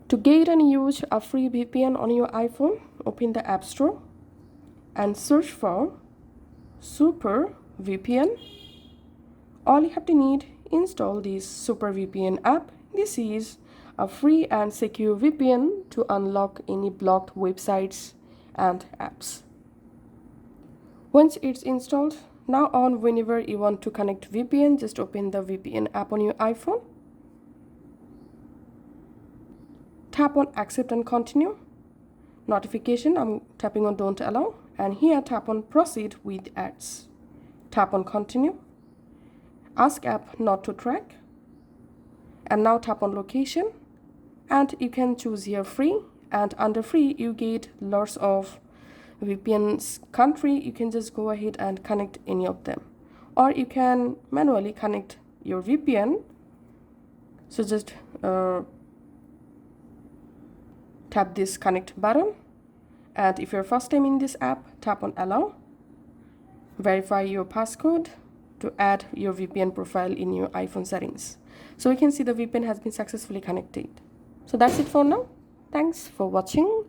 To get and use a free VPN on your iPhone, open the App Store and search for Super VPN. All you have to need, install this Super VPN app. This is a free and secure VPN to unlock any blocked websites and apps. Once it's installed, now on whenever you want to connect VPN, just open the VPN app on your iPhone. Tap on accept and continue. Notification, I'm tapping on don't allow, and here tap on proceed with ads. Tap on continue. Ask app not to track, and now tap on location, and you can choose here free, and under free you get lots of VPN's country. You can just go ahead and connect any of them, or you can manually connect your VPN. So just tap this connect button, and if you're first time in this app, tap on allow. Verify your passcode to add your VPN profile in your iPhone settings. So we can see the VPN has been successfully connected. So that's it for now. Thanks for watching.